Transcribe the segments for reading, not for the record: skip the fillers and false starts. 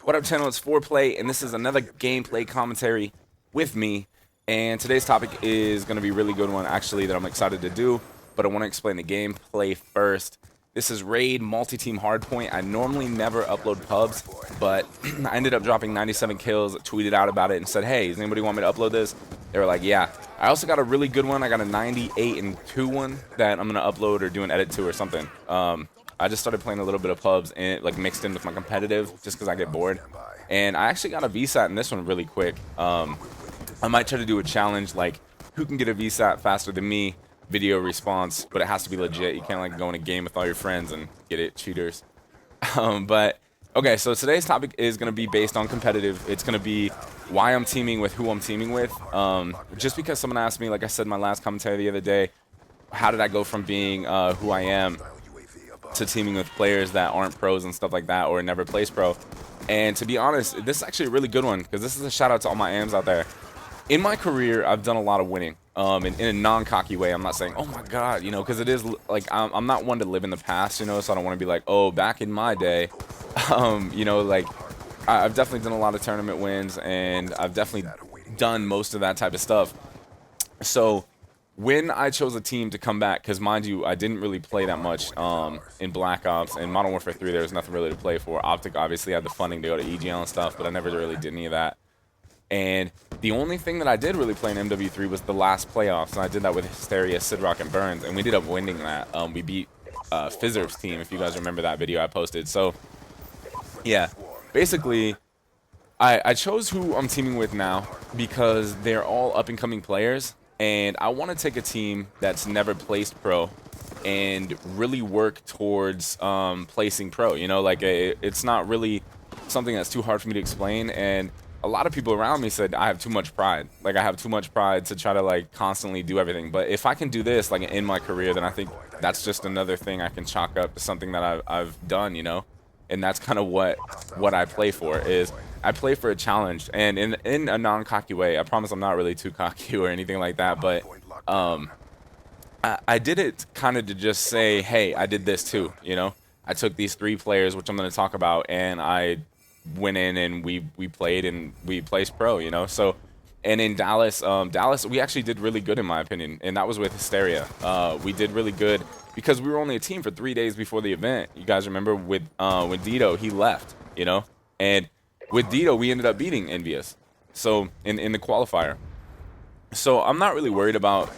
What up, channel? It's Foreplayy, and this is another gameplay commentary with me. And today's topic is going to be a really good one, actually, that I'm excited to do. But I want to explain the gameplay first. This is Raid multi-team Hardpoint. I normally never upload pubs, but I ended up dropping 97 kills, tweeted out about it, and said, hey, does anybody want me to upload this? They were like, yeah. I also got a really good one. I got a 98 and 2 one that I'm going to upload or do an edit to or something. I just started playing a little bit of pubs and it like mixed in with my competitive just because I get bored. And I actually got a VSAT in this one really quick. I might try to do a challenge like who can get a VSAT faster than me, video response, but it has to be legit. You can't like go in a game with all your friends and get it, cheaters. But okay, so today's topic is going to be based on competitive. It's going to be why I'm teaming with who I'm teaming with. Just because someone asked me, like I said in my last commentary the other day, how did I go from being who I am to teaming with players that aren't pros and stuff like that, or never plays pro. And to be honest, this is actually a really good one because this is a shout out to all my AMs out there. In my career, I've done a lot of winning. In a non-cocky way. I'm not saying, oh my god, you know, because it is like I'm not one to live in the past, you know, so I don't want to be like, oh, back in my day, you know, like I've definitely done a lot of tournament wins and I've definitely done most of that type of stuff. So when I chose a team to come back, because mind you, I didn't really play that much in Black Ops and Modern Warfare 3. There was nothing really to play for. Optic obviously had the funding to go to EGL and stuff, but I never really did any of that. And the only thing that I did really play in MW3 was the last playoffs, and I did that with Hysteria, Sidrock, and Burns, and we ended up winning that. We beat Fizzer's team, if you guys remember that video I posted. So, yeah, basically, I chose who I'm teaming with now because they're all up-and-coming players. And I want to take a team that's never placed pro and really work towards placing pro. You know, like it's not really something that's too hard for me to explain. And a lot of people around me said I have too much pride. Like I have too much pride to try to like constantly do everything. But if I can do this like in my career, then I think that's just another thing I can chalk up to something that I've done, you know. And that's kind of what I play for is I play for a challenge, and in a non-cocky way. I promise I'm not really too cocky or anything like that, but I did it kind of to just say, hey, I did this too, you know. I took these 3 players, which I'm going to talk about, and I went in and we played and we placed pro, you know. So, and in Dallas, we actually did really good in my opinion, and that was with Hysteria. We did really good because we were only a team for 3 days before the event. You guys remember with Dito, he left, you know, and with Dito, we ended up beating Envious, so in the qualifier. So I'm not really worried about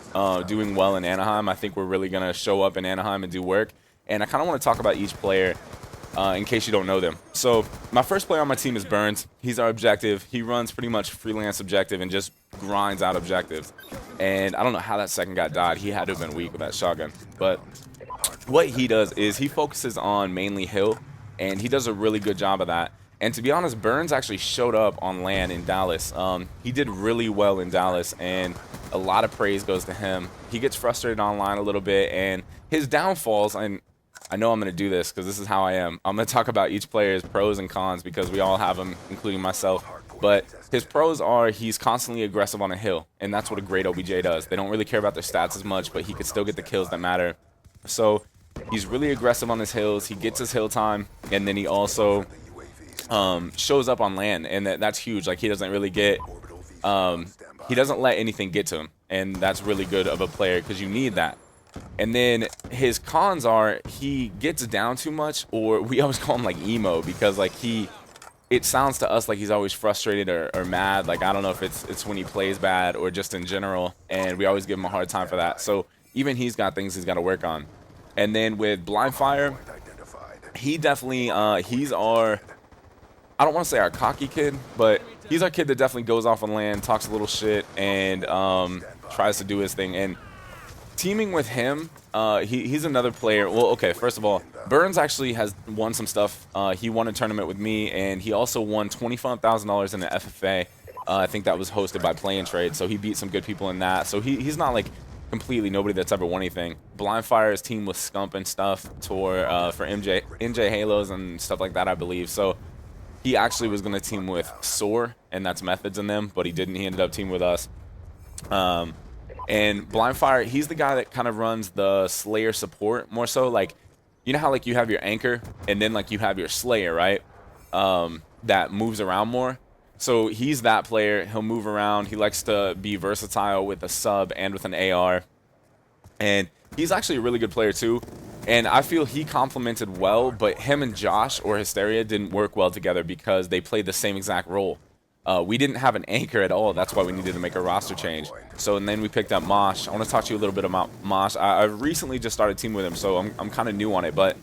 doing well in Anaheim. I think we're really going to show up in Anaheim and do work. And I kind of want to talk about each player in case you don't know them. So my first player on my team is Burns. He's our objective. He runs pretty much freelance objective and just grinds out objectives. And I don't know how that second guy died. He had to have been weak with that shotgun. But what he does is he focuses on mainly hill, and he does a really good job of that. And to be honest, Burns actually showed up on LAN in Dallas. He did really well in Dallas, and a lot of praise goes to him. He gets frustrated online a little bit, and his downfalls, and I know I'm going to do this because this is how I am. I'm going to talk about each player's pros and cons because we all have them, including myself. But his pros are he's constantly aggressive on a hill, and that's what a great OBJ does. They don't really care about their stats as much, but he could still get the kills that matter. So he's really aggressive on his hills. He gets his hill time, and then he also shows up on LAN, and that's huge. Like he doesn't really get he doesn't let anything get to him, and that's really good of a player because you need that. And then his cons are he gets down too much, or we always call him like emo because like it sounds to us like he's always frustrated or mad. Like I don't know if it's when he plays bad or just in general, and we always give him a hard time for that. So even he's got things he's got to work on. And then with Blind Fire, he definitely he's our, I don't want to say our cocky kid, but he's our kid that definitely goes off on LAN, talks a little shit, and tries to do his thing. And teaming with him, he's another player. Well, okay, first of all, Burns actually has won some stuff. He won a tournament with me, and he also won $25,000 in the FFA. I think that was hosted by Play and Trade, so he beat some good people in that. So he's not like completely nobody that's ever won anything. Blindfire's team was Scump and stuff for NJ Halos and stuff like that, I believe. So he actually was going to team with Soar, and that's Methods in them, but he didn't. He ended up teaming with us. And Blindfire, he's the guy that kind of runs the Slayer support more so. Like, you know how like you have your anchor and then like you have your Slayer, right? That moves around more. So he's that player. He'll move around. He likes to be versatile with a sub and with an AR. And he's actually a really good player too. And I feel he complemented well, but him and Josh or Hysteria didn't work well together because they played the same exact role. We didn't have an anchor at all. That's why we needed to make a roster change. So, and then we picked up Mosh. I want to talk to you a little bit about Mosh. I recently just started teaming with him, so I'm kind of new on it. But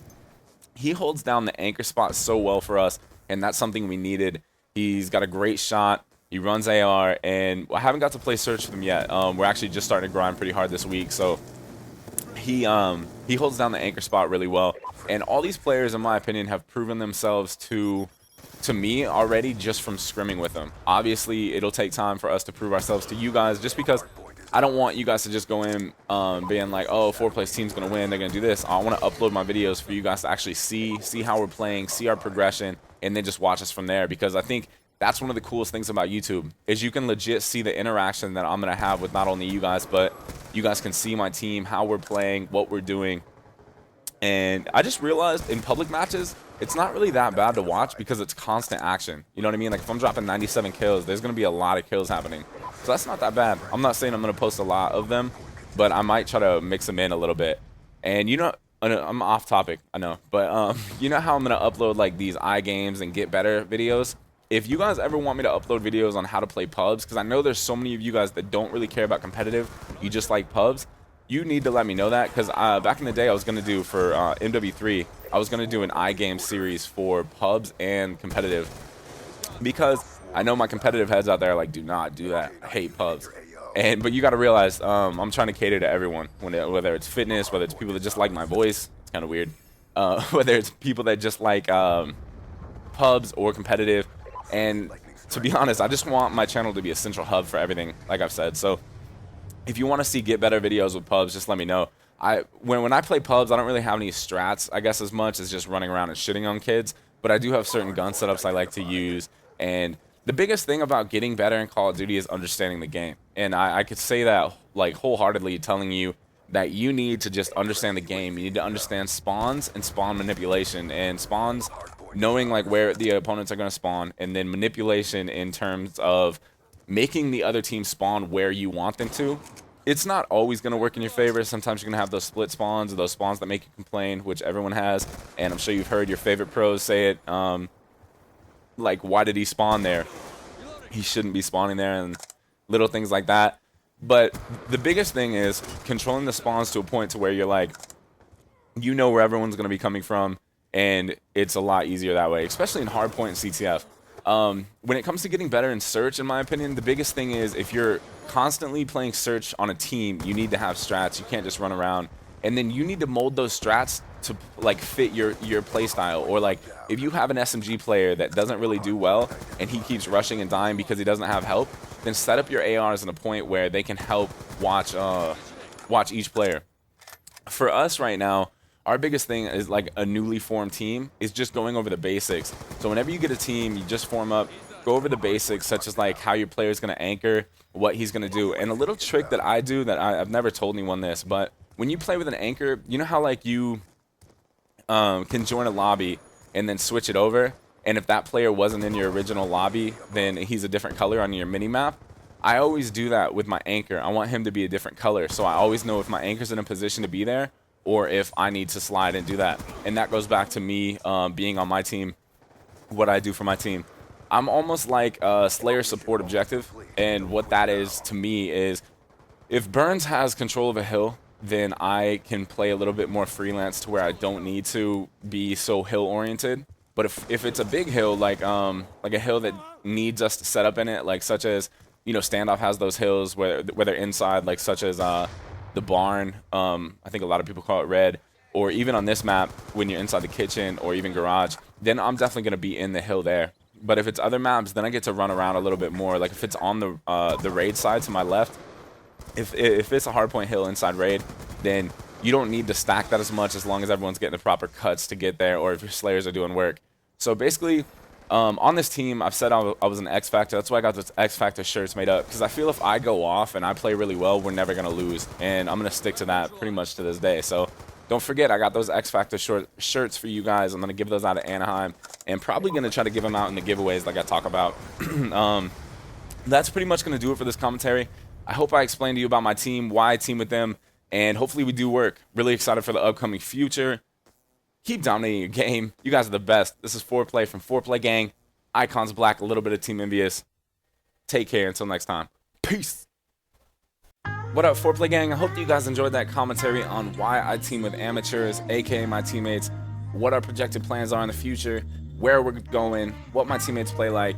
he holds down the anchor spot so well for us, and that's something we needed. He's got a great shot. He runs AR, and I haven't got to play Search with him yet. We're actually just starting to grind pretty hard this week, so he holds down the anchor spot really well. And all these players, in my opinion, have proven themselves to me already just from scrimming with them. Obviously, it'll take time for us to prove ourselves to you guys, just because I don't want you guys to just go in being like, oh, Foreplay's team's going to win, they're going to do this. I want to upload my videos for you guys to actually see how we're playing, see our progression, and then just watch us from there, because I think that's one of the coolest things about YouTube is you can legit see the interaction that I'm going to have with not only you guys, but you guys can see my team, how we're playing, what we're doing. And I just realized in public matches, it's not really that bad to watch because it's constant action. You know what I mean? Like if I'm dropping 97 kills, there's going to be a lot of kills happening. So that's not that bad. I'm not saying I'm going to post a lot of them, but I might try to mix them in a little bit. And you know, I'm off topic, I know. But you know how I'm going to upload like these iGames and Get Better videos? If you guys ever want me to upload videos on how to play pubs, because I know there's so many of you guys that don't really care about competitive, you just like pubs, you need to let me know that, because back in the day I was going to do for MW3, I was going to do an iGame series for pubs and competitive, because I know my competitive heads out there are like, do not do that, I hate pubs. But you got to realize I'm trying to cater to everyone, whether it's fitness, whether it's people that just like my voice, it's kind of weird, whether it's people that just like pubs or competitive. And to be honest, I just want my channel to be a central hub for everything, like I've said. So if you want to see Get Better videos with pubs, just let me know. When I play pubs, I don't really have any strats, I guess, as much as just running around and shitting on kids. But I do have certain gun setups I like to use. And the biggest thing about getting better in Call of Duty is understanding the game. And I could say that like wholeheartedly, telling you that you need to just understand the game. You need to understand spawns and spawn manipulation. And spawns, knowing like where the opponents are going to spawn, and then manipulation in terms of making the other team spawn where you want them to. It's not always going to work in your favor. Sometimes you're going to have those split spawns or those spawns that make you complain, which everyone has. And I'm sure you've heard your favorite pros say it. Like, why did he spawn there? He shouldn't be spawning there, and little things like that. But the biggest thing is controlling the spawns to a point to where you're like, you know where everyone's going to be coming from, and it's a lot easier that way, especially in Hardpoint and CTF. When it comes to getting better in Search, in my opinion, the biggest thing is if you're constantly playing Search on a team, you need to have strats. You can't just run around. And then you need to mold those strats to like fit your play style. Or like if you have an SMG player that doesn't really do well and he keeps rushing and dying because he doesn't have help, then set up your ARs in a point where they can help watch each player. For us right now, our biggest thing is like a newly formed team is just going over the basics. So whenever you get a team, you just form up, go over the basics, such as like how your player is going to anchor, what he's going to do. And a little trick that I do that I've never told anyone this, but when you play with an anchor, you know how like you can join a lobby and then switch it over, and if that player wasn't in your original lobby, then he's a different color on your mini map. I always do that with my anchor. I want him to be a different color, so I always know if my anchor's in a position to be there or if I need to slide and do that. And that goes back to me being on my team, what I do for my team. I'm almost like a Slayer support objective, and what that is to me is if Burns has control of a hill, then I can play a little bit more freelance to where I don't need to be so hill oriented. But if it's a big hill, like a hill that needs us to set up in it, like such as, you know, Standoff has those hills where they're inside, like such as the barn, I think a lot of people call it red, or even on this map when you're inside the kitchen or even garage, then I'm definitely going to be in the hill there. But if it's other maps, then I get to run around a little bit more. Like if it's on the raid side to my left, if it's a hardpoint hill inside raid, then you don't need to stack that as much as long as everyone's getting the proper cuts to get there, or if your slayers are doing work. So basically, on this team, I've said I was an X Factor. That's why I got those X Factor shirts made up, because I feel if I go off and I play really well, we're never going to lose. And I'm going to stick to that pretty much to this day. So don't forget, I got those X Factor shirts for you guys. I'm going to give those out at Anaheim, and probably going to try to give them out in the giveaways like I talk about. That's pretty much going to do it for this commentary. I hope I explained to you about my team, why I team with them, and hopefully we do work. Really excited for the upcoming future. Keep dominating your game. You guys are the best. This is Foreplayy from Foreplayy Gang. IcoNs Black, a little bit of Team Envious. Take care until next time. Peace. What up, Foreplayy Gang? I hope you guys enjoyed that commentary on why I team with amateurs, aka my teammates, what our projected plans are in the future, where we're going, what my teammates play like.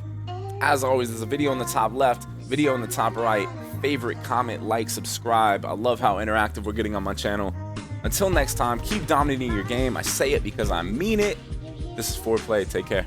As always, there's a video in the top left, video in the top right. Favorite, comment, like, subscribe. I love how interactive we're getting on my channel. Until next time, keep dominating your game. I say it because I mean it. This is Foreplayy. Take care.